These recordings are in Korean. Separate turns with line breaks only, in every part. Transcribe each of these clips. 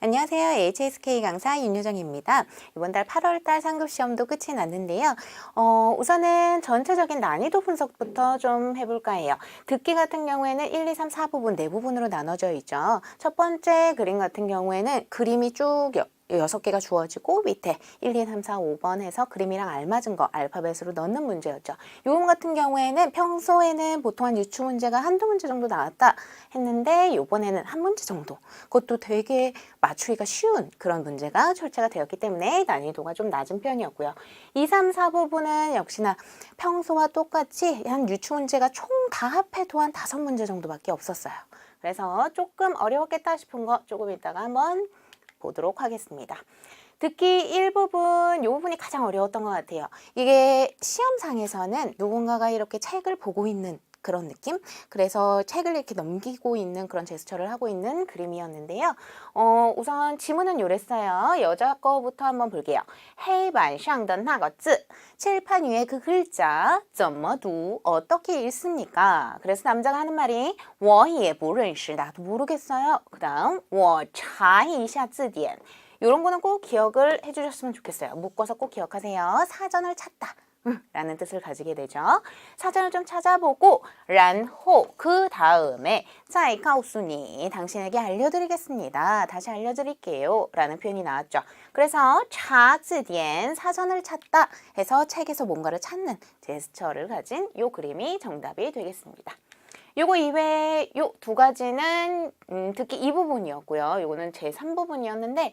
안녕하세요. HSK 강사 윤유정입니다. 이번 달 8월달 상급 시험도 끝이 났는데요. 우선은 전체적인 난이도 분석부터 좀 해볼까 해요. 듣기 같은 경우에는 1, 2, 3, 4부분, 4부분으로 나눠져 있죠. 첫 번째 그림 같은 경우에는 그림이 쭉 6개가 주어지고 밑에 1, 2, 3, 4, 5번 해서 그림이랑 알맞은 거 알파벳으로 넣는 문제였죠. 요거 같은 경우에는 평소에는 보통 한 유추 문제가 한두 문제 정도 나왔다 했는데 요번에는 한 문제 정도, 그것도 되게 맞추기가 쉬운 그런 문제가 출제가 되었기 때문에 난이도가 좀 낮은 편이었고요. 2, 3, 4 부분은 역시나 평소와 똑같이 한 유추 문제가 총 다 합해도 한 5문제 정도밖에 없었어요. 그래서 조금 어려웠겠다 싶은 거 조금 이따가 한번 보도록 하겠습니다. 듣기 일부분, 이 부분이 가장 어려웠던 것 같아요. 이게 시험상에서는 누군가가 이렇게 책을 보고 있는 그런 느낌? 그래서 책을 이렇게 넘기고 있는 그런 제스처를 하고 있는 그림이었는데요. 우선 지문은 요랬어요. 여자 거부터 한번 볼게요. 黑板上的那个字, 칠판 위에 그 글자, 怎么读? 어떻게 읽습니까? 그래서 남자가 하는 말이 我也不认识, 나도 모르겠어요. 그 다음 我查一下字典. 이런 거는 꼭 기억을 해주셨으면 좋겠어요. 묶어서 꼭 기억하세요. 사전을 찾다 라는 뜻을 가지게 되죠. 사전을 좀 찾아보고 然后그 다음에 再告诉你, 당신에게 알려드리겠습니다. 다시 알려드릴게요 라는 표현이 나왔죠. 그래서 查字典, 사전을 찾다 해서 책에서 뭔가를 찾는 제스처를 가진 이 그림이 정답이 되겠습니다. 요거 이외에 요 두 가지는 듣기 이 부분이었고요. 요거는 제 3부분이었는데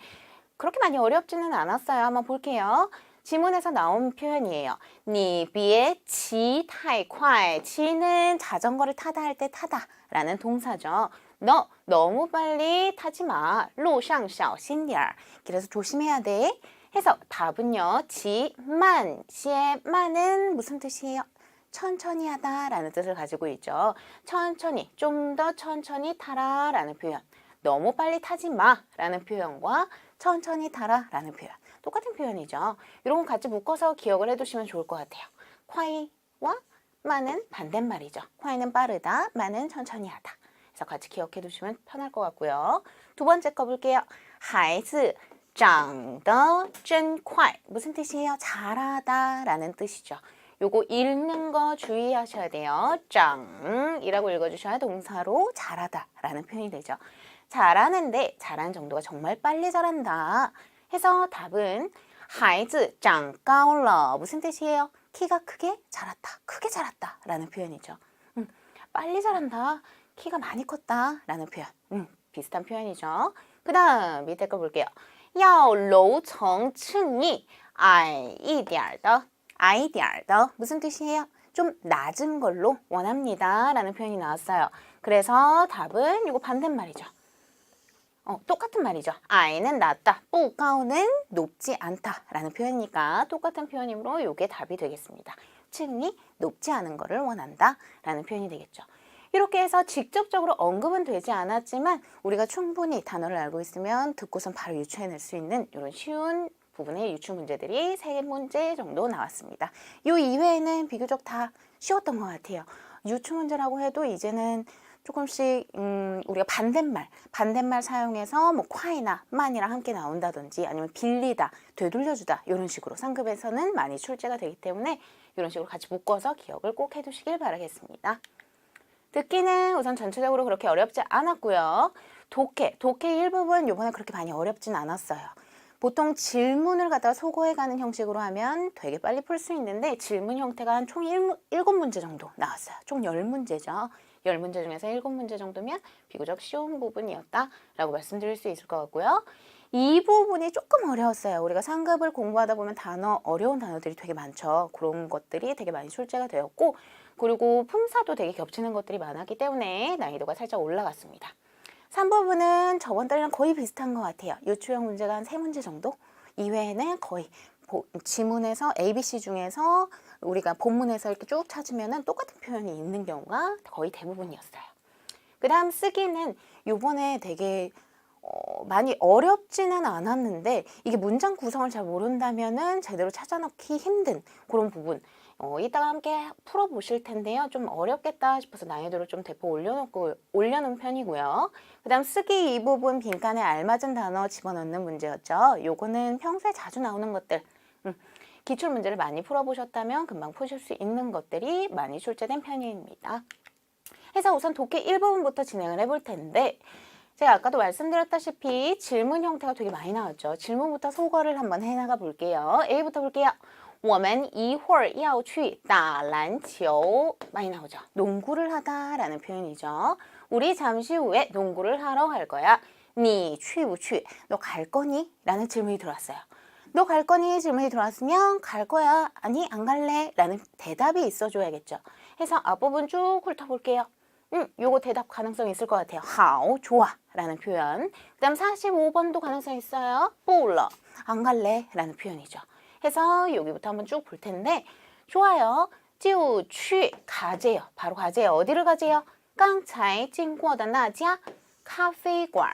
그렇게 많이 어렵지는 않았어요. 한번 볼게요. 지문에서 나온 표현이에요. 你别骑太快. 치는 자전거를 타다 할 때 타다 라는 동사죠. 너 너무 빨리 타지 마. 路上小心点儿. 그래서 조심해야 돼. 해서 답은요. 骑慢些. 만은 무슨 뜻이에요? 천천히 하다 라는 뜻을 가지고 있죠. 천천히, 좀 더 천천히 타라 라는 표현. 너무 빨리 타지 마 라는 표현과 천천히 타라 라는 표현. 똑같은 표현이죠. 이런 거 같이 묶어서 기억을 해두시면 좋을 것 같아요. 콰이와 마는 반대말이죠. 콰이는 빠르다, 마는 천천히 하다. 그래서 같이 기억해 두시면 편할 것 같고요. 두 번째 거 볼게요. 孩子长得真快. 무슨 뜻이에요? 잘하다 라는 뜻이죠. 요거 읽는 거 주의하셔야 돼요. 짱이라고 읽어주셔야 동사로 잘하다 라는 표현이 되죠. 잘하는데 잘하는 정도가 정말 빨리 자란다 해서 답은 孩子长高了. 무슨 뜻이에요? 키가 크게 자랐다, 크게 자랐다 라는 표현이죠. 빨리 자란다, 키가 많이 컸다 라는 표현. 비슷한 표현이죠. 그 다음 밑에 거 볼게요. 要楼层층이矮一点的. 矮一点的 무슨 뜻이에요? 좀 낮은 걸로 원합니다 라는 표현이 나왔어요. 그래서 답은 이거 반대말이죠. 똑같은 말이죠. 아이는 낮다, 不高는 높지 않다 라는 표현이니까 똑같은 표현이므로 이게 답이 되겠습니다. 층이 높지 않은 것을 원한다 라는 표현이 되겠죠. 이렇게 해서 직접적으로 언급은 되지 않았지만 우리가 충분히 단어를 알고 있으면 듣고선 바로 유추해낼 수 있는 이런 쉬운 부분의 유추 문제들이 3문제 정도 나왔습니다. 이 이외에는 비교적 다 쉬웠던 것 같아요. 유추 문제라고 해도 이제는 조금씩 우리가 반대말 사용해서 뭐 콰이나 만이랑 함께 나온다든지 아니면 빌리다, 되돌려주다 이런 식으로 상급에서는 많이 출제가 되기 때문에 이런 식으로 같이 묶어서 기억을 꼭 해두시길 바라겠습니다. 듣기는 우선 전체적으로 그렇게 어렵지 않았고요. 독해 일부분 이번에 그렇게 많이 어렵진 않았어요. 보통 질문을 갖다가 소거해가는 형식으로 하면 되게 빨리 풀 수 있는데 질문 형태가 한 총 7문제 정도 나왔어요. 총 10문제죠. 10문제 중에서 7문제 정도면 비교적 쉬운 부분이었다라고 말씀드릴 수 있을 것 같고요. 이 부분이 조금 어려웠어요. 우리가 상급을 공부하다 보면 어려운 단어들이 되게 많죠. 그런 것들이 되게 많이 출제가 되었고 그리고 품사도 되게 겹치는 것들이 많았기 때문에 난이도가 살짝 올라갔습니다. 3부분은 저번 달이랑 거의 비슷한 것 같아요. 유추형 문제가 한 3문제 정도? 이외에는 거의 지문에서 ABC 중에서 우리가 본문에서 이렇게 쭉 찾으면 똑같은 표현이 있는 경우가 거의 대부분이었어요. 그 다음 쓰기는 요번에 되게 많이 어렵지는 않았는데 이게 문장 구성을 잘 모른다면은 제대로 찾아넣기 힘든 그런 부분. 이따가 함께 풀어보실 텐데요. 좀 어렵겠다 싶어서 난이도를 좀 대폭 올려놓은 편이고요. 그 다음 쓰기 이 부분 빈칸에 알맞은 단어 집어넣는 문제였죠. 요거는 평소에 자주 나오는 것들. 기출 문제를 많이 풀어보셨다면 금방 푸실 수 있는 것들이 많이 출제된 편입니다. 해서 우선 독해 1부분부터 진행을 해볼 텐데 제가 아까도 말씀드렸다시피 질문 형태가 되게 많이 나왔죠. 질문부터 소거를 한번 해나가 볼게요. A부터 볼게요. 我们一会儿要去打篮球 많이 나오죠. 농구를 하다라는 표현이죠. 우리 잠시 후에 농구를 하러 갈 거야. 你去不去? 너 갈 거니? 라는 질문이 들어왔어요. 너 갈 거니? 질문이 들어왔으면 갈 거야. 아니 안 갈래? 라는 대답이 있어줘야겠죠. 해서 앞부분 쭉 훑어볼게요. 요거 대답 가능성 있을 것 같아요. 好, 좋아 라는 표현. 그 다음 45번도 가능성 있어요. 不了, 안 갈래 라는 표현이죠. 해서 여기부터 한번 쭉 볼 텐데 좋아요. 就去 가재요. 바로 가재요. 어디를 가재요? 刚才经过的那家咖啡馆.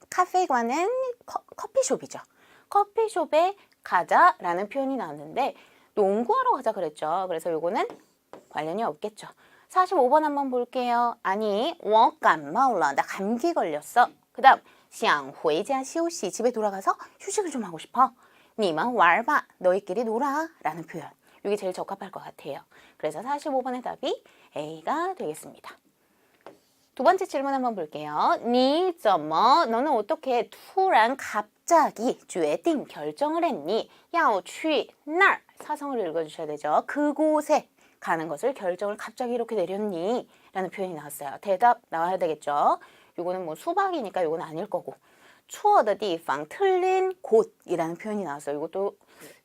카페관은 커피숍이죠. 커피숍에 가자라는 표현이 나왔는데 농구하러 가자 그랬죠. 그래서 요거는 관련이 없겠죠. 45번 한번 볼게요. 아니, 我感冒了. 나 감기 걸렸어. 그 다음 想回家休息. 집에 돌아가서 휴식을 좀 하고 싶어. 你们玩吧. 너희끼리 놀아. 라는 표현. 이게 제일 적합할 것 같아요. 그래서 45번의 답이 A가 되겠습니다. 두 번째 질문 한번 볼게요. 你怎么 너는 어떻게 突然 갑자기 决定 결정을 했니? 要去那儿 사성을 읽어주셔야 되죠. 그곳에 가는 것을 결정을 갑자기 이렇게 내렸니? 라는 표현이 나왔어요. 대답 나와야 되겠죠. 요거는 뭐 수박이니까 요건 아닐 거고 错的地方 틀린 곳이라는 표현이 나왔어요. 이것도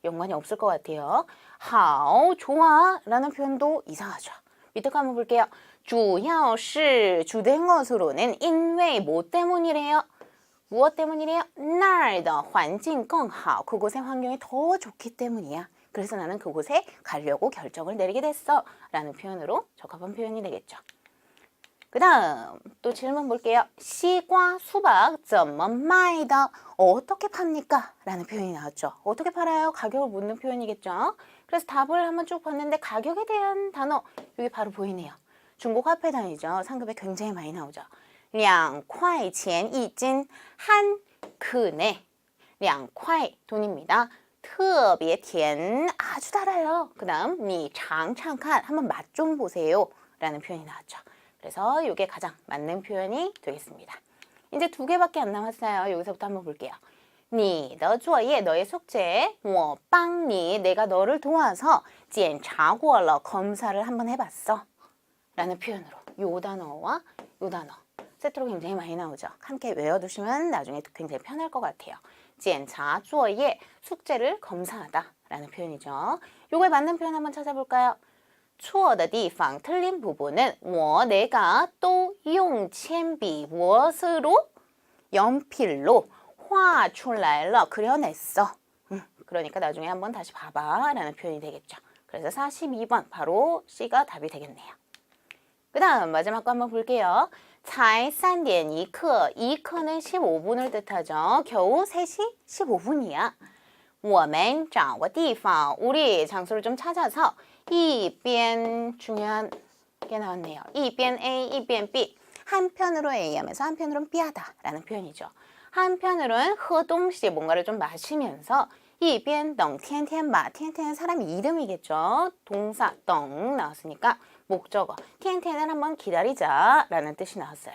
연관이 없을 것 같아요. 好 좋아 라는 표현도 이상하죠. 밑에 거 한번 볼게요. 主要是 주된 것으로는 因为 뭐 때문이래요? 무엇 때문이래요? 那儿的环境更好 그곳의 환경이 더 좋기 때문이야. 그래서 나는 그곳에 가려고 결정을 내리게 됐어 라는 표현으로 적합한 표현이 되겠죠. 그 다음 또 질문 볼게요. 시과, 수박, 怎么卖的? 어떻게 팝니까? 라는 표현이 나왔죠. 어떻게 팔아요? 가격을 묻는 표현이겠죠. 그래서 답을 한번 쭉 봤는데 가격에 대한 단어 여기 바로 보이네요. 중국 화폐 단위죠. 상급에 굉장히 많이 나오죠. 2块钱一斤 한 근에 2块 돈입니다. 特别甜 아주 달아요. 그 다음 你尝尝看 한번 맛 좀 보세요 라는 표현이 나왔죠. 그래서 이게 가장 맞는 표현이 되겠습니다. 이제 두 개밖에 안 남았어요. 여기서부터 한번 볼게요. 你的作业 너의 숙제 我帮你 내가 너를 도와서 检查过了 검사를 한번 해봤어 라는 표현으로 요 단어와 요 단어 세트로 굉장히 많이 나오죠. 함께 외워두시면 나중에 굉장히 편할 것 같아요. 检查作业 숙제를 검사하다 라는 표현이죠. 요거에 맞는 표현 한번 찾아볼까요? 错的地方 틀린 부분은 我 내가 또用铅笔 무엇으로? 연필로 画出来了 그려냈어. 그러니까 나중에 한번 다시 봐봐 라는 표현이 되겠죠. 그래서 42번 바로 C가 답이 되겠네요. 그 다음 마지막 거 한번 볼게요. 才3点一刻 2刻는 15분을 뜻하죠. 겨우 3시 15분이야. 我们找个地方 우리 장소를 좀 찾아서 一边 중요한 게 나왔네요. 一边 A, 一边B 한편으로 A 하면서 한편으로는 B 하다 라는 표현이죠. 한편으로는 喝东西 뭔가를 좀 마시면서 一边等天天吧 天天사람 이름이겠죠. 동사 等 나왔으니까 목적어 天天을 한번 기다리자 라는 뜻이 나왔어요.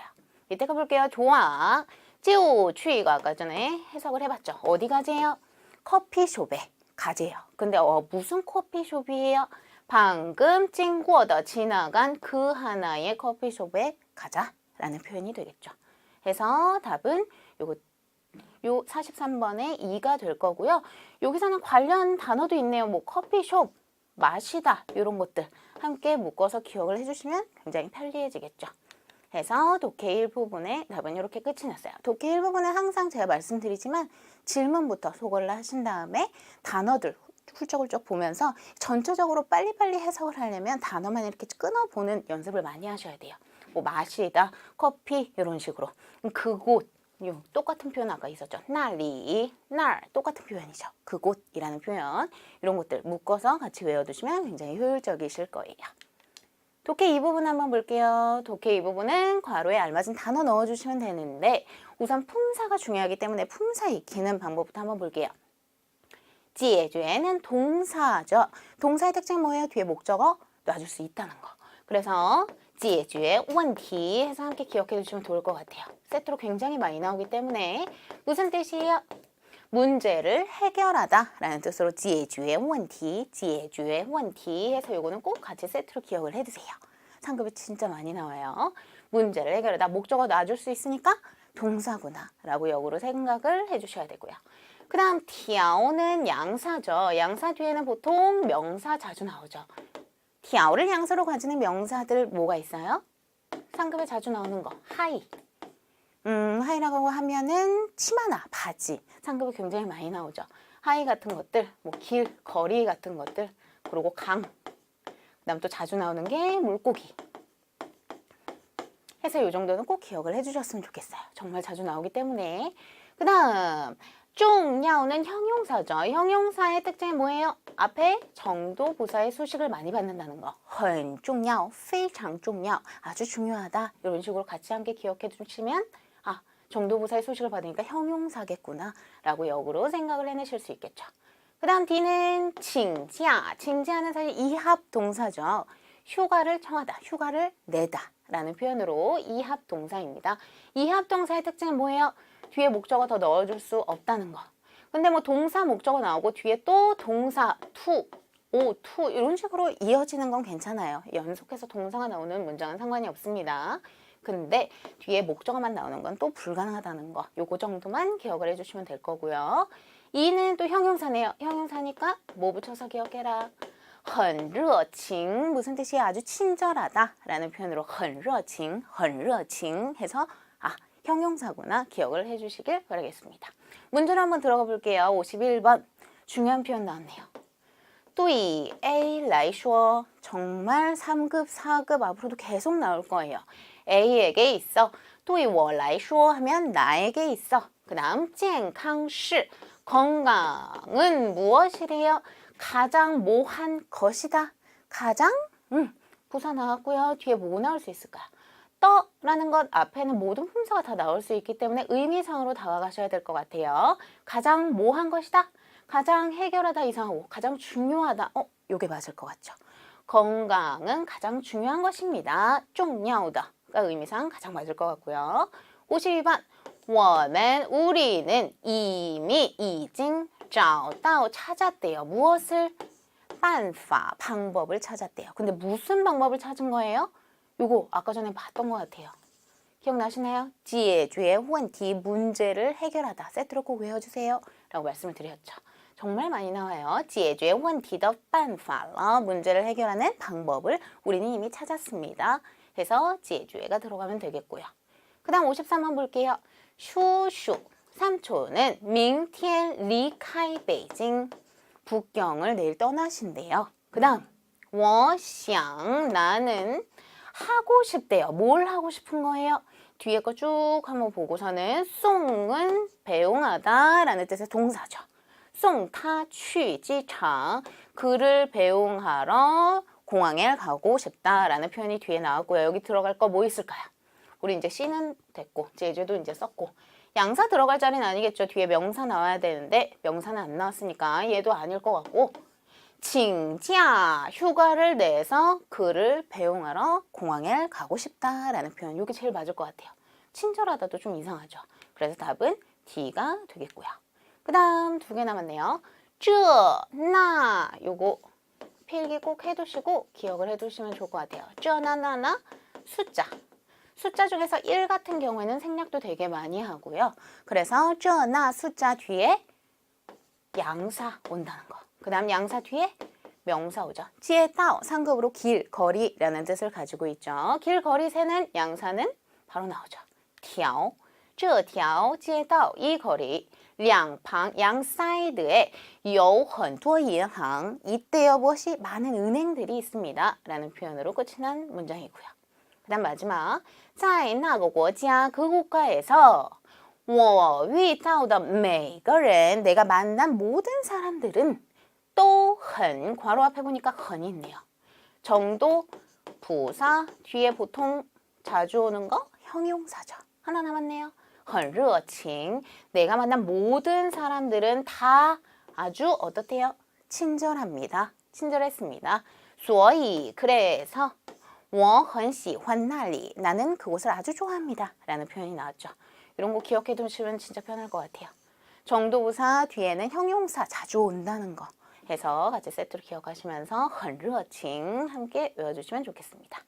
밑에 거 볼게요. 좋아. 就去 이거 아까 전에 해석을 해봤죠. 어디 가재요? 커피숍에 가재요. 근데 무슨 커피숍이에요? 방금 经过的 지나간 그 하나의 커피숍에 가자 라는 표현이 되겠죠. 해서 답은 요 43번에 2가 될 거고요. 여기서는 관련 단어도 있네요. 뭐 커피숍, 마시다 이런 것들 함께 묶어서 기억을 해주시면 굉장히 편리해지겠죠. 해서 독해 1부분의 답은 이렇게 끝이 났어요. 독해 1부분은 항상 제가 말씀드리지만 질문부터 소거를 하신 다음에 단어들 훌쩍훌쩍 보면서 전체적으로 빨리빨리 해석을 하려면 단어만 이렇게 끊어보는 연습을 많이 하셔야 돼요. 뭐 마시다, 커피 이런 식으로 그곳 요 똑같은 표현 아까 있었죠. 나리, 날 똑같은 표현이죠. 그곳이라는 표현. 이런 것들 묶어서 같이 외워두시면 굉장히 효율적이실 거예요. 독해 이 부분 한번 볼게요. 독해 이 부분은 괄호에 알맞은 단어 넣어주시면 되는데 우선 품사가 중요하기 때문에 품사 익히는 방법부터 한번 볼게요. 지혜주에는 동사죠. 동사의 특징 뭐예요? 뒤에 목적어 놔줄 수 있다는 거. 그래서 지혜주의 원티 해서 함께 기억해 주시면 좋을 것 같아요. 세트로 굉장히 많이 나오기 때문에 무슨 뜻이에요? 문제를 해결하다 라는 뜻으로 지혜주의 원티, 지혜주의 원티 해서 요거는 꼭 같이 세트로 기억을 해두세요. 상급에 진짜 많이 나와요. 문제를 해결하다 목적어 놔줄 수 있으니까 동사구나 라고 역으로 생각을 해주셔야 되고요. 그 다음 티아오는 양사죠. 양사 뒤에는 보통 명사 자주 나오죠. 티아오를 양사로 가지는 명사들 뭐가 있어요? 상급에 자주 나오는 거 하이. 하이라고 하면은 치마나 바지 상급에 굉장히 많이 나오죠. 하이 같은 것들, 뭐 길, 거리 같은 것들, 그리고 강. 그다음 또 자주 나오는 게 물고기. 해서 이 정도는 꼭 기억을 해주셨으면 좋겠어요. 정말 자주 나오기 때문에. 그다음 重要는 형용사죠. 형용사의 특징이 뭐예요? 앞에 정도 부사의 수식을 많이 받는다는 거. 很重要, 非常重要, 아주 중요하다. 이런 식으로 같이 함께 기억해 주시면 아, 정도 부사의 수식을 받으니까 형용사겠구나 라고 역으로 생각을 해내실 수 있겠죠. 그 다음 D는 칭지야. 칭지야는 사실 이합 동사죠. 휴가를 청하다, 휴가를 내다 라는 표현으로 이합 동사입니다. 이합 동사의 특징은 뭐예요? 뒤에 목적어 더 넣어줄 수 없다는 거. 근데 뭐 동사 목적어 나오고 뒤에 또 동사 to, 오, to 이런 식으로 이어지는 건 괜찮아요. 연속해서 동사가 나오는 문장은 상관이 없습니다. 근데 뒤에 목적어만 나오는 건 또 불가능하다는 거. 요거 정도만 기억을 해주시면 될 거고요. 이는 또 형용사네요. 형용사니까 뭐 붙여서 기억해라. 很热情 무슨 뜻이에요? 아주 친절하다 라는 표현으로 很热情, 很热情 해서 아, 형용사구나 기억을 해주시길 바라겠습니다. 문제로 한번 들어가 볼게요. 51번 중요한 표현 나왔네요. 对 A 来说 정말 3급, 4급 앞으로도 계속 나올 거예요. A에게 있어. 对我来说 하면 나에게 있어. 그 다음 健康是 건강은 무엇이래요? 가장 뭐한 것이다. 가장? 부사 나왔고요. 뒤에 뭐 나올 수 있을까요? 떠라는 것 앞에는 모든 품사가 다 나올 수 있기 때문에 의미상으로 다가가셔야 될 것 같아요. 가장 뭐한 것이다. 가장 해결하다 이상하고 가장 중요하다. 요게 맞을 것 같죠. 건강은 가장 중요한 것입니다. 重要的가 의미상 가장 맞을 것 같고요. 52번 我们 우리는 이미 已经找到 찾았대요. 무엇을? 办法 방법을 찾았대요. 근데 무슨 방법을 찾은 거예요? 요거 아까 전에 봤던 것 같아요. 기억나시나요? 解决问题 문제를 해결하다. 세트로 꼭 외워주세요. 라고 말씀을 드렸죠. 정말 많이 나와요. 解决问题的办法了. 문제를 해결하는 방법을 우리는 이미 찾았습니다. 해서 解决가 들어가면 되겠고요. 그 다음 53번 볼게요. 叔叔 삼촌은 明天离开北京 북경을 내일 떠나신대요. 그 다음 我想 나는 하고 싶대요. 뭘 하고 싶은 거예요? 뒤에 거 쭉 한번 보고서는 송은 배웅하다 라는 뜻의 동사죠. 送他去机场 그를 배웅하러 공항에 가고 싶다 라는 표현이 뒤에 나왔고요. 여기 들어갈 거 뭐 있을까요? 우리 이제 C는 됐고 제주도 이제 썼고 양사 들어갈 자리는 아니겠죠. 뒤에 명사 나와야 되는데 명사는 안 나왔으니까 얘도 아닐 것 같고 请假 휴가를 내서 그를 배웅하러 공항에 가고 싶다라는 표현. 이게 제일 맞을 것 같아요. 친절하다도 좀 이상하죠. 그래서 답은 D가 되겠고요. 그 다음 2개 남았네요. 这, 那 요거 필기 꼭 해두시고 기억을 해두시면 좋을 것 같아요. 这, 那, 那 숫자. 숫자 중에서 1 같은 경우에는 생략도 되게 많이 하고요. 그래서 这, 那 숫자 뒤에 양사 온다는 거. 그 다음 양사 뒤에 명사 오죠. 街道 상급으로 길, 거리라는 뜻을 가지고 있죠. 길, 거리, 새는 양사는 바로 나오죠. 条这条街道 이 거리 两旁 양 사이드에 有很多银行 이때여 무엇이 많은 은행들이 있습니다. 라는 표현으로 끝이 난 문장이고요. 그 다음 마지막 在那个国家 그 국가에서 我遇到的每个人 내가 만난 모든 사람들은 都很 괄호 앞에 보니까 很이 있네요. 정도 부사 뒤에 보통 자주 오는 거 형용사죠. 하나 남았네요. 很热情 내가 만난 모든 사람들은 다 아주 어떻대요? 친절합니다. 친절했습니다. 所以 그래서 我很喜欢那里 나는 그곳을 아주 좋아합니다. 라는 표현이 나왔죠. 이런 거 기억해 두시면 진짜 편할 것 같아요. 정도부사 뒤에는 형용사 자주 온다는 거 해서 같이 세트로 기억하시면서 很热情 함께 외워주시면 좋겠습니다.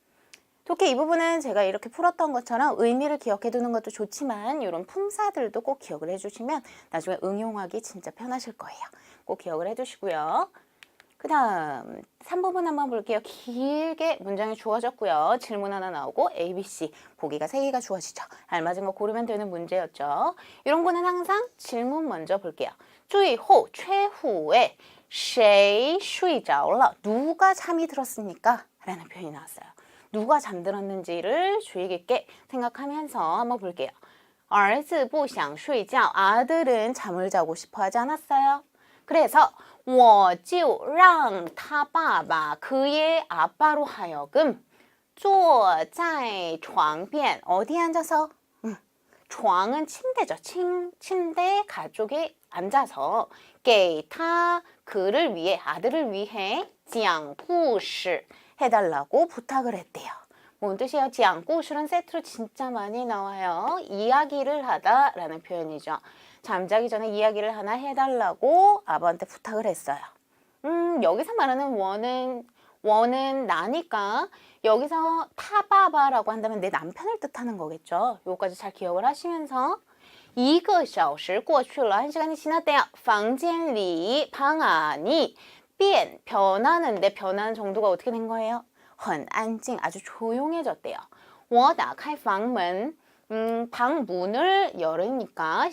독해 이 부분은 제가 이렇게 풀었던 것처럼 의미를 기억해 두는 것도 좋지만 이런 품사들도 꼭 기억을 해주시면 나중에 응용하기 진짜 편하실 거예요. 꼭 기억을 해두시고요. 그 다음 3부분 한번 볼게요. 길게 문장이 주어졌고요. 질문 하나 나오고 A, B, C 보기가 3개가 주어지죠. 알맞은 거 고르면 되는 문제였죠. 이런 거는 항상 질문 먼저 볼게요. 最后 최후에 谁睡着了 누가 잠이 들었습니까? 라는 표현이 나왔어요. 누가 잠들었는지를 주의 깊게 생각하면서 한번 볼게요. 儿子不想睡觉 아들은 잠을 자고 싶어 하지 않았어요. 그래서 我就让他爸爸 그의 아빠로 하여금 坐在床边 어디에 앉아서?床은 침대죠. 침대 가족이 앉아서 给他 그를 위해 아들을 위해 讲故事 해달라고 부탁을 했대요. 뭔 뜻이에요? 讲故事는 세트로 진짜 많이 나와요. 이야기를 하다 라는 표현이죠. 잠자기 전에 이야기를 하나 해달라고 아버한테 부탁을 했어요. 여기서 말하는 원은 나니까 여기서 타바바라고 한다면 내 남편을 뜻하는 거겠죠. 요거까지 잘 기억을 하시면서 1个小时过去了 1시간이 지났대요. 房间里 방 안이 变 변하는데 변하는 정도가 어떻게 된 거예요? 很安静 아주 조용해졌대요. 我打开房门 방문을 열으니까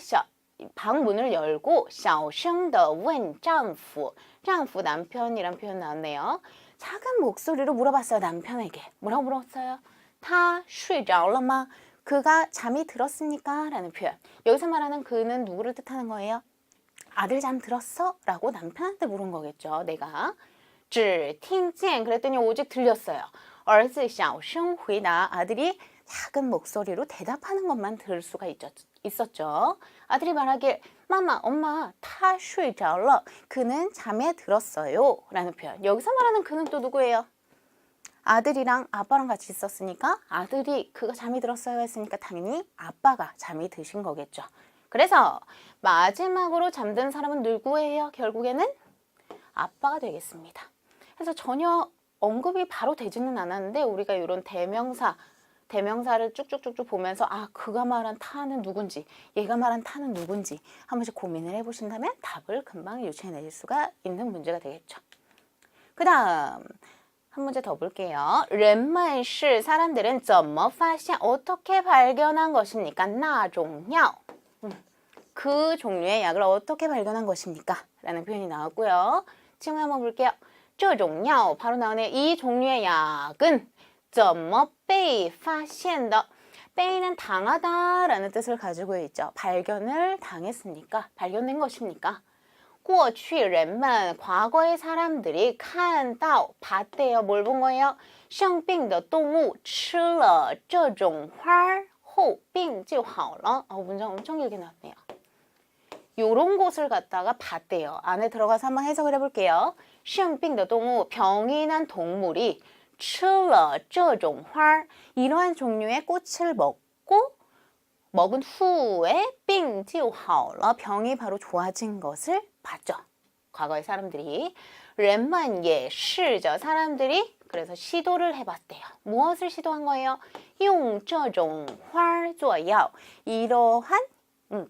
방문을 열고 小声地问丈夫 丈夫 남편이란 표현 나왔네요. 작은 목소리로 물어봤어요. 남편에게. 뭐라고 물었어요? 他睡着了吗? 그가 잠이 들었습니까? 라는 표현. 여기서 말하는 그는 누구를 뜻하는 거예요? 아들 잠 들었어? 라고 남편한테 물은 거겠죠. 내가 只听见 그랬더니 오직 들렸어요. 儿子小声回答 아들이 작은 목소리로 대답하는 것만 들을 수가 있었죠. 아들이 말하길 마마, 엄마, 他睡着了 그는 잠에 들었어요 라는 표현. 여기서 말하는 그는 또 누구예요? 아들이랑 아빠랑 같이 있었으니까 아들이 그가 잠이 들었어요 했으니까 당연히 아빠가 잠이 드신 거겠죠. 그래서 마지막으로 잠든 사람은 누구예요? 결국에는 아빠가 되겠습니다. 그래서 전혀 언급이 바로 되지는 않았는데 우리가 이런 대명사를 쭉쭉쭉쭉 보면서 아 그가 말한 타는 누군지 얘가 말한 타는 누군지 한 번씩 고민을 해보신다면 답을 금방 유추해낼 수가 있는 문제가 되겠죠. 그 다음 한 문제 더 볼게요. 人们是 사람들은 怎么发现 어떻게 발견한 것입니까? 那种药 그 종류의 약을 어떻게 발견한 것입니까? 라는 표현이 나왔고요. 지금 한번 볼게요. 这种药 바로 나오네요. 이 종류의 약은 怎么被发现的 被는 당하다 라는 뜻을 가지고 있죠. 발견을 당했습니까? 발견된 것입니까? 过去人们 과거의 사람들이 看到 봤대요. 뭘 본 거예요? 生病的动物吃了这种花后病就好了 문장 엄청 길게 나왔네요. 요런 곳을 갖다가 봤대요. 안에 들어가서 한번 해석을 해볼게요. 生病的动物 병이 난 동물이 吃了这种花 이러한 종류의 꽃을 먹은 후에 病就好了 병이 바로 좋아진 것을 봤죠. 과거의 사람들이 人们也是 사람들이 그래서 시도를 해봤대요. 무엇을 시도한 거예요? 用这种花做药 이러한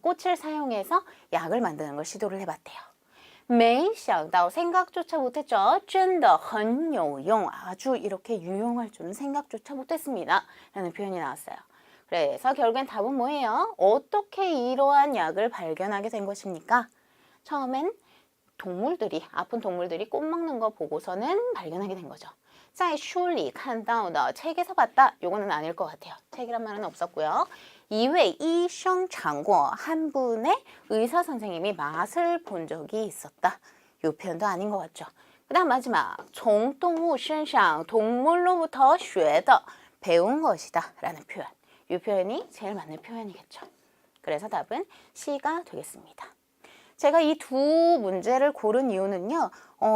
꽃을 사용해서 약을 만드는 걸 시도를 해봤대요. 没想到 생각조차 못했죠. 真的很有用 아주 이렇게 유용할 줄은 생각조차 못했습니다. 라는 표현이 나왔어요. 그래서 결국엔 답은 뭐예요? 어떻게 이러한 약을 발견하게 된 것입니까? 처음엔 아픈 동물들이 꽃 먹는 거 보고서는 발견하게 된 거죠. 在书里看到的 책에서 봤다. 요거는 아닐 것 같아요. 책이란 말은 없었고요. 이회 이성 장고 한 분의 의사 선생님이 맛을 본 적이 있었다. 이 표현도 아닌 것 같죠. 그 다음 마지막从动物身上 동물로부터 学的 배운 것이다 라는 표현. 이 표현이 제일 맞는 표현이겠죠. 그래서 답은 C가 되겠습니다. 제가 이 두 문제를 고른 이유는요.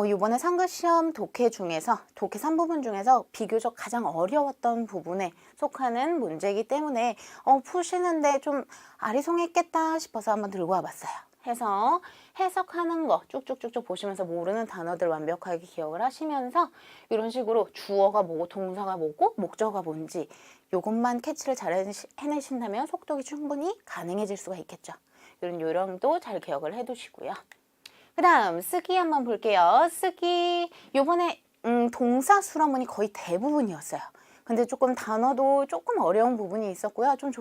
이번에 상급시험 독해 중에서 독해 3부분 중에서 비교적 가장 어려웠던 부분에 속하는 문제이기 때문에 푸시는데 좀 아리송했겠다 싶어서 한번 들고 와봤어요. 해서 해석하는 거 쭉쭉쭉쭉 보시면서 모르는 단어들 완벽하게 기억을 하시면서 이런 식으로 주어가 뭐고 동사가 뭐고 목적어가 뭔지 이것만 캐치를 잘 해내신다면 속독이 충분히 가능해질 수가 있겠죠. 이런 요령도 잘 기억을 해두시고요. 그 다음 쓰기 한번 볼게요. 쓰기 요번에 동사 수러문이 거의 대부분이었어요. 근데 조금 단어도 조금 어려운 부분이 있었고요. 좀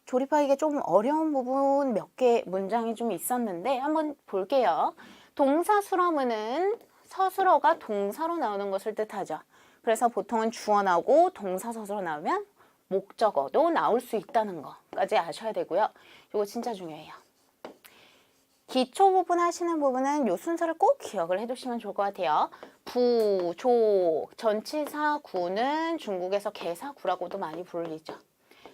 조립하기가 좀 어려운 부분 몇 개 문장이 좀 있었는데 한번 볼게요. 동사 수러문은 서술어가 동사로 나오는 것을 뜻하죠. 그래서 보통은 주어 나오고 동사 서술어 나오면 목적어도 나올 수 있다는 거까지 아셔야 되고요. 이거 진짜 중요해요. 기초 부분 하시는 부분은 이 순서를 꼭 기억을 해두시면 좋을 것 같아요. 부, 조, 전치사 구는 중국에서 개사구라고도 많이 불리죠.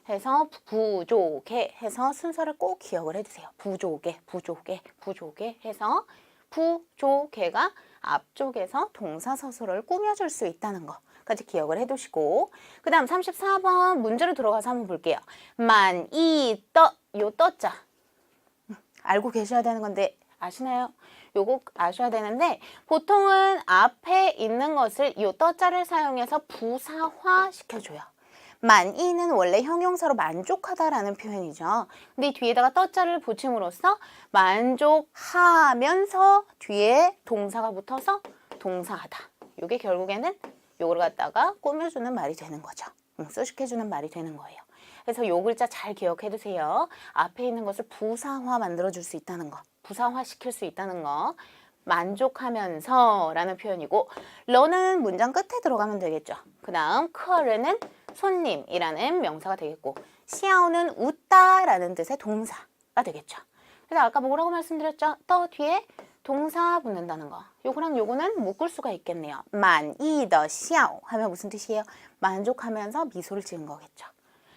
해서 부, 조, 개 해서 순서를 꼭 기억을 해두세요. 부조개, 부조개, 부조개 해서 부, 조, 개가 앞쪽에서 동사서술어를 꾸며줄 수 있다는 거까지 기억을 해두시고 그 다음 34번 문제로 들어가서 한번 볼게요. 만, 이, 떠, 요 떠자 알고 계셔야 되는 건데 아시나요? 요거 아셔야 되는데 보통은 앞에 있는 것을 요 떠자를 사용해서 부사화 시켜줘요. 만이는 원래 형용사로 만족하다라는 표현이죠. 근데 이 뒤에다가 떠자를 붙임으로써 만족하면서 뒤에 동사가 붙어서 동사하다. 요게 결국에는 요걸 갖다가 꾸며주는 말이 되는 거죠. 수식해주는 말이 되는 거예요. 그래서 요 글자 잘 기억해 두세요. 앞에 있는 것을 부사화 만들어줄 수 있다는 거. 부사화 시킬 수 있다는 거. 만족하면서 라는 표현이고 러는 문장 끝에 들어가면 되겠죠. 그 다음 커르는 손님이라는 명사가 되겠고 시아오는 웃다 라는 뜻의 동사가 되겠죠. 그래서 아까 뭐라고 말씀드렸죠? 떠 뒤에 동사 붙는다는 거. 요거랑 요거는 묶을 수가 있겠네요. 만이더 시아오 하면 무슨 뜻이에요? 만족하면서 미소를 지은 거겠죠.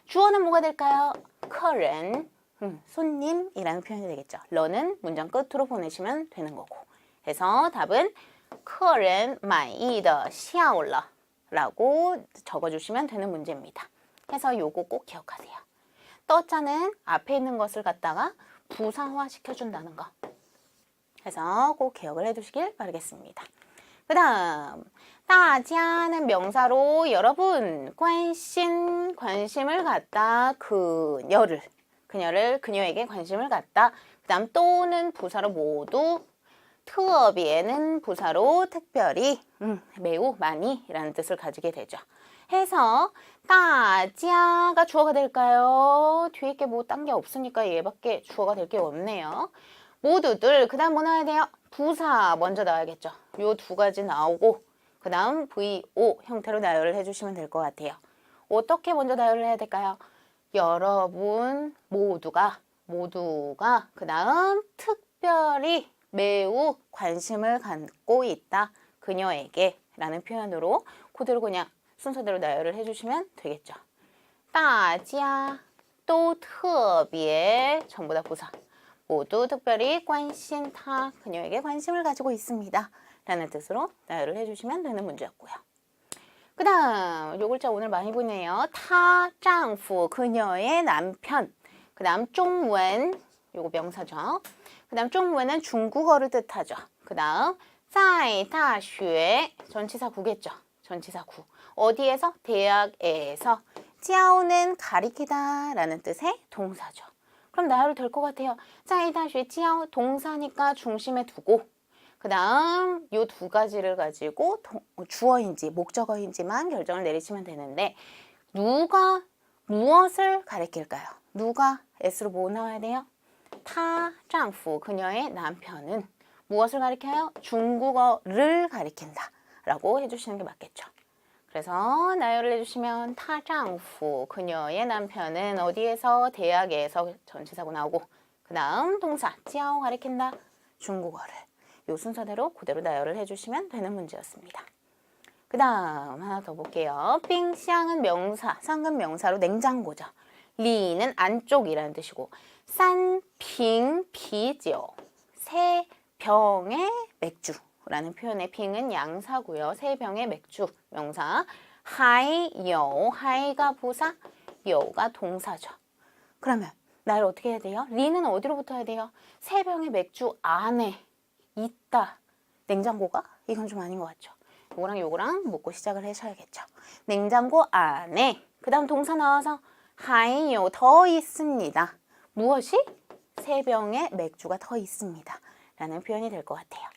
주어는 뭐가 될까요? 커른 손님이라는 표현이 되겠죠. 러는 문장 끝으로 보내시면 되는 거고. 그래서 답은 커른 만이더 시아올러 라고 적어주시면 되는 문제입니다. 해서 요거 꼭 기억하세요. 떠자는 앞에 있는 것을 갖다가 부사화 시켜준다는 거. 해서 꼭 기억을 해두시길 바라겠습니다. 그 다음 大家는 명사로 여러분, 관심을 갖다, 그녀에게 관심을 갖다. 그 다음 또는 부사로 모두, 特别는 부사로 특별히, 매우 많이 라는 뜻을 가지게 되죠. 해서 大家가 주어가 될까요? 뒤에 게 뭐 딴 게 없으니까 얘밖에 주어가 될 게 없네요. 모두들, 그 다음 뭐 나와야 돼요? 부사 먼저 나와야겠죠. 요 두 가지 나오고 그 다음 VO 형태로 나열을 해주시면 될 것 같아요. 어떻게 먼저 나열을 해야 될까요? 여러분 모두가 그 다음 특별히 매우 관심을 갖고 있다 그녀에게 라는 표현으로 그대로 그냥 순서대로 나열을 해주시면 되겠죠. 大家都特别 전부 다 부사 모두 특별히 관심 타 그녀에게 관심을 가지고 있습니다 라는 뜻으로 나열을 해주시면 되는 문제였고요. 그 다음 요 글자 오늘 많이 보네요. 타丈夫 그녀의 남편. 그 다음 중원 요거 명사죠. 그 다음 중원은 중국어를 뜻하죠. 그 다음 在大学 전치사 구겠죠. 전치사 구. 어디에서? 대학에서.教는 가리키다 라는 뜻의 동사죠. 그럼 나열이 될 것 같아요. 在大学教 동사니까 중심에 두고 그 다음 요 두 가지를 가지고 주어인지 목적어인지만 결정을 내리시면 되는데 누가 무엇을 가리킬까요? 누가 S로 뭐 나와야 돼요? 타丈夫 그녀의 남편은 무엇을 가리켜요? 중국어를 가리킨다 라고 해주시는 게 맞겠죠. 그래서 나열을 해주시면 타장후 그녀의 남편은 어디에서 대학에서 전치사고 나오고 그 다음 동사 찌아오 가리킨다 중국어를 요 순서대로 그대로 나열을 해주시면 되는 문제였습니다. 그 다음 하나 더 볼게요. 빙샹은 명사, 상급 명사로 냉장고죠. 리는 안쪽이라는 뜻이고 산핑 비지오 세 병의 맥주라는 표현의 핑은 양사고요. 세 병의 맥주 명사 하이요 하이가 부사 요가 동사죠. 그러면 나를 어떻게 해야 돼요? 리는 어디로 붙어야 돼요? 세 병의 맥주 안에 있다. 냉장고가? 이건 좀 아닌 것 같죠? 요거랑 요거랑 묶고 시작을 하셔야겠죠. 냉장고 안에 그 다음 동사 나와서 하이요 더 있습니다. 무엇이? 세 병의 맥주가 더 있습니다. 라는 표현이 될 것 같아요.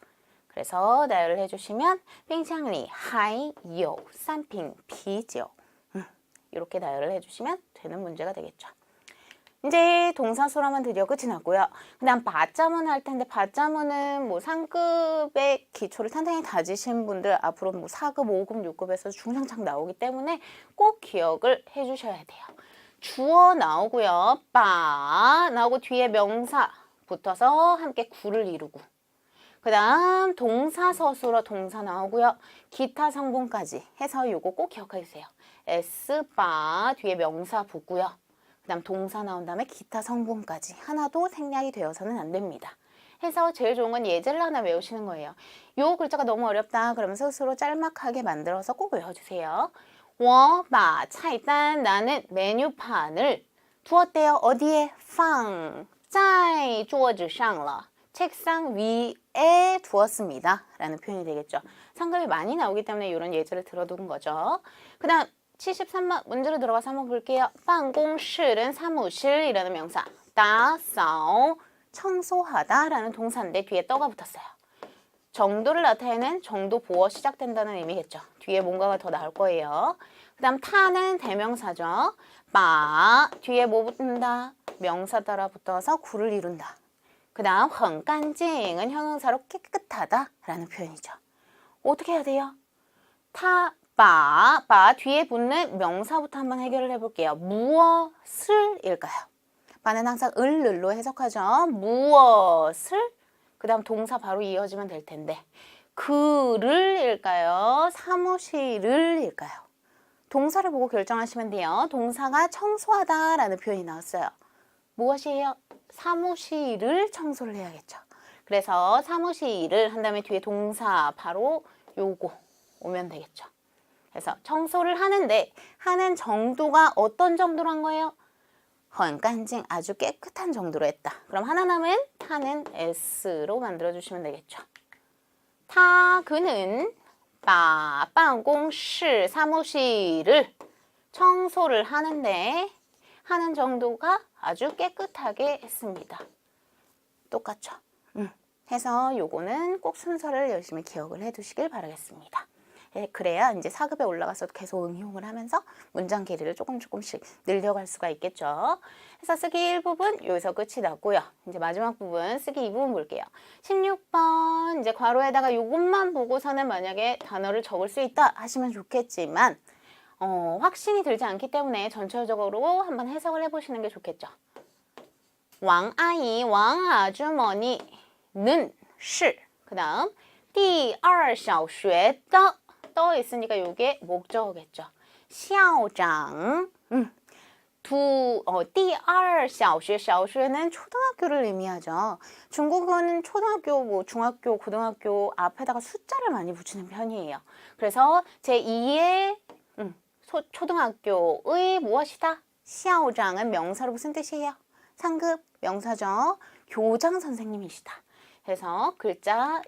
그래서 나열을 해주시면 빙샹리 하이요 산핑啤酒 이렇게 나열을 해주시면 되는 문제가 되겠죠. 이제 동사소라만 드디어 끝이 났고요. 그 다음 받자문 할 텐데 받자문은 뭐 상급의 기초를 탄탄히 다지신 분들 앞으로 뭐 4급, 5급, 6급에서 중상창 나오기 때문에 꼭 기억을 해주셔야 돼요. 주어 나오고요. 빠 나오고 뒤에 명사 붙어서 함께 구를 이루고 그 다음 동사서술어 동사 나오고요. 기타 성분까지 해서 요거 꼭 기억해 주세요. S바 뒤에 명사 붙고요. 그 다음 동사 나온 다음에 기타 성분까지 하나도 생략이 되어서는 안 됩니다. 해서 제일 좋은 건 예제를 하나 외우시는 거예요. 요 글자가 너무 어렵다 그러면 스스로 짤막하게 만들어서 꼭 외워주세요. 我把菜单 나는 메뉴판을 두었대요. 어디에? 放在桌子上了. 책상 위에 두었습니다. 라는 표현이 되겠죠. 상급이 많이 나오기 때문에 이런 예제를 들어둔 거죠. 그 다음 73번 문제로 들어가서 한번 볼게요. 办公室은 사무실이라는 명사. 打扫 청소하다 라는 동사인데 뒤에 떠가 붙었어요. 정도를 나타내는 정도 보어 시작된다는 의미겠죠. 뒤에 뭔가가 더 나올 거예요. 그 다음 타는 대명사죠. 바 뒤에 뭐 붙는다? 명사 따라 붙어서 구를 이룬다. 그 다음 很干净은 형용사로 깨끗하다 라는 표현이죠. 어떻게 해야 돼요? 바 뒤에 붙는 명사부터 한번 해결을 해볼게요. 무엇을 일까요? 바는 항상 을로 해석하죠. 무엇을 그 다음 동사 바로 이어지면 될 텐데 그를 일까요? 사무실을 일까요? 동사를 보고 결정하시면 돼요. 동사가 청소하다 라는 표현이 나왔어요. 무엇이에요? 사무실을 청소를 해야겠죠. 그래서 사무실을 한 다음에 뒤에 동사 바로 요거 오면 되겠죠. 그래서 청소를 하는데 하는 정도가 어떤 정도로 한 거예요? 很干净 아주 깨끗한 정도로 했다. 그럼 하나 남은 타는 S로 만들어주시면 되겠죠. 그는 把办公室 사무실을 청소를 하는데 하는 정도가 아주 깨끗하게 했습니다. 똑같죠? 해서 요거는 꼭 순서를 열심히 기억을 해두시길 바라겠습니다. 그래야 이제 4급에 올라가서 계속 응용을 하면서 문장 길이를 조금씩 늘려갈 수가 있겠죠. 그래서 쓰기 1부분 여기서 끝이 났고요. 이제 마지막 부분 쓰기 2부분 볼게요. 16번 이제 괄호에다가 요것만 보고서는 만약에 단어를 적을 수 있다 하시면 좋겠지만 확신이 들지 않기 때문에 전체적으로 한번 해석을 해보시는 게 좋겠죠. 왕아이, 왕아주머니는 是 그 다음 第二小学的 떠 있으니까 이게 목적어겠죠. 校长 第二小学 小学는 초등학교를 의미하죠. 중국어는 초등학교, 뭐 중학교, 고등학교 앞에다가 숫자를 많이 붙이는 편이에요. 그래서 제2의 초등학교의 무엇이다? 校长은 명사로 무슨 뜻이에요? 상급 명사죠. 교장 선생님이시다. 해서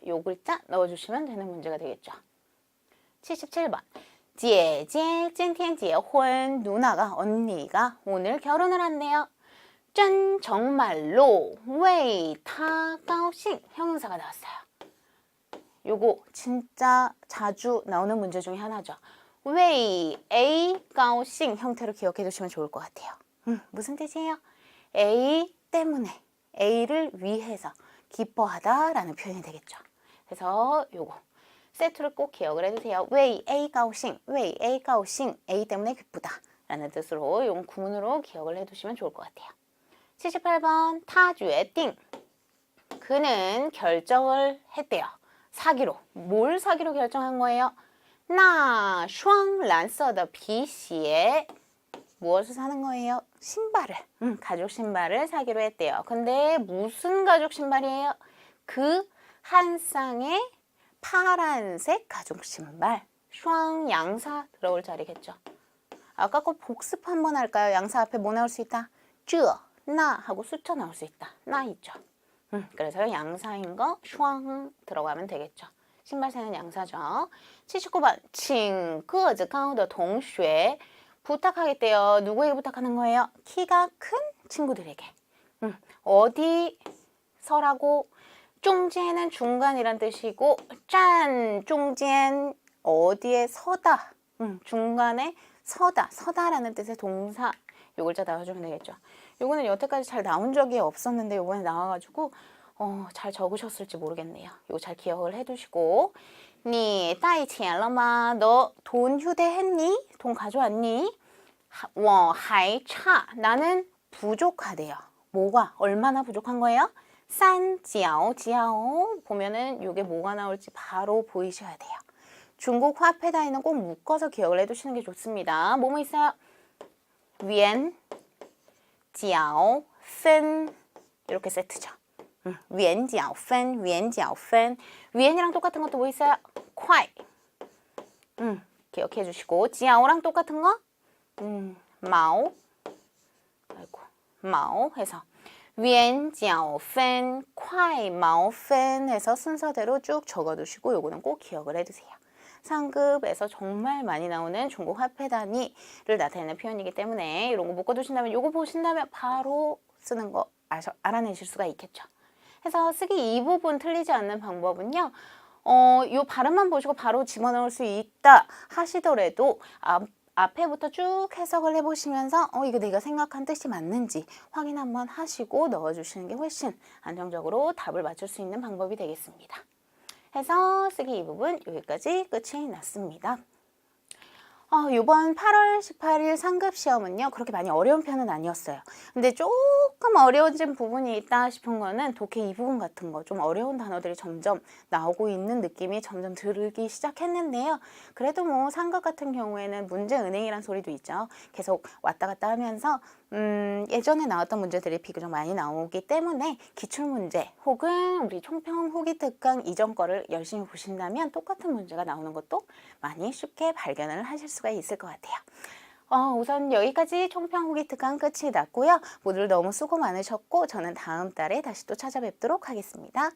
요 글자 넣어주시면 되는 문제가 되겠죠. 77번 姐姐今天结婚 누나가 언니가 오늘 결혼을 한대요. 真 정말로 为她高兴 형용사가 나왔어요. 요거 진짜 자주 나오는 문제 중에 하나죠. 为 A 高兴 형태로 기억해 두시면 좋을 것 같아요. 무슨 뜻이에요? A 때문에 A를 위해서 기뻐하다 라는 표현이 되겠죠. 그래서 요거 세트를 꼭 기억을 해주세요. 왜 A 高兴, 왜 A 高兴, A 때문에 기쁘다 라는 뜻으로 이 구문으로 기억을 해두시면 좋을 것 같아요. 78번 他决定 그는 결정을 했대요. 사기로. 뭘 사기로 결정한 거예요? 那双蓝色的皮鞋 무엇을 사는 거예요? 신발을. 가죽 신발을 사기로 했대요. 근데 무슨 가죽 신발이에요? 그 한 쌍의 파란색 가죽 신발. 슈앙 양사 들어올 자리겠죠. 아까 거 복습 한번 할까요? 양사 앞에 뭐 나올 수 있다? 쯔, 나 하고 숫자 나올 수 있다. 나 있죠. 그래서 양사인 거 슈앙 들어가면 되겠죠. 신발사는 양사죠. 79번 请个子高的同学 부탁하겠대요. 누구에게 부탁하는 거예요? 키가 큰 친구들에게. 어디서라고? 中间은 중간이란 뜻이고 站中间 어디에 서다. 중간에 서다라는 뜻의 동사. 요 글자 나와주면 되겠죠. 요거는 여태까지 잘 나온 적이 없었는데 요번에 나와가지고 잘 적으셨을지 모르겠네요. 요거 잘 기억을 해두시고 你带钱了吗? 너 돈 휴대했니? 돈 가져왔니? 我还差 나는 부족하대요. 뭐가? 얼마나 부족한 거예요? 三角 보면은 요게 뭐가 나올지 바로 보이셔야 돼요. 중국 화폐 단위는 꼭 묶어서 기억을 해두시는 게 좋습니다. 뭐뭐 있어요? 元, 角, 分 이렇게 세트죠. 元角分, 元角分 元이랑 똑같은 것도 뭐 있어요? 块 기억해 주시고 角랑 똑같은 거? 毛 아이고 毛 해서 元角分, 块毛分 해서 순서대로 쭉 적어두시고 요거는 꼭 기억을 해두세요. 상급에서 정말 많이 나오는 중국 화폐 단위를 나타내는 표현이기 때문에 이런 거 묶어두신다면 요거 보신다면 바로 쓰는 거 알아내실 수가 있겠죠. 해서 쓰기 이 부분 틀리지 않는 방법은요. 요 발음만 보시고 바로 집어넣을 수 있다 하시더라도 앞에부터 쭉 해석을 해보시면서 이거 내가 생각한 뜻이 맞는지 확인 한번 하시고 넣어주시는 게 훨씬 안정적으로 답을 맞출 수 있는 방법이 되겠습니다. 해서 쓰기 이 부분 여기까지 끝이 났습니다. 이번 8월 18일 상급 시험은요 그렇게 많이 어려운 편은 아니었어요. 근데 조금 어려워진 부분이 있다 싶은 거는 독해 이 부분 같은 거 좀 어려운 단어들이 점점 나오고 있는 느낌이 점점 들기 시작했는데요. 그래도 뭐 상급 같은 경우에는 문제 은행이란 소리도 있죠. 계속 왔다 갔다 하면서 예전에 나왔던 문제들이 비교적 많이 나오기 때문에 기출문제 혹은 우리 총평 후기 특강 이전 거를 열심히 보신다면 똑같은 문제가 나오는 것도 많이 쉽게 발견을 하실 수가 있을 것 같아요. 우선 여기까지 총평 후기 특강 끝이 났고요. 모두 너무 수고 많으셨고 저는 다음 달에 다시 또 찾아뵙도록 하겠습니다.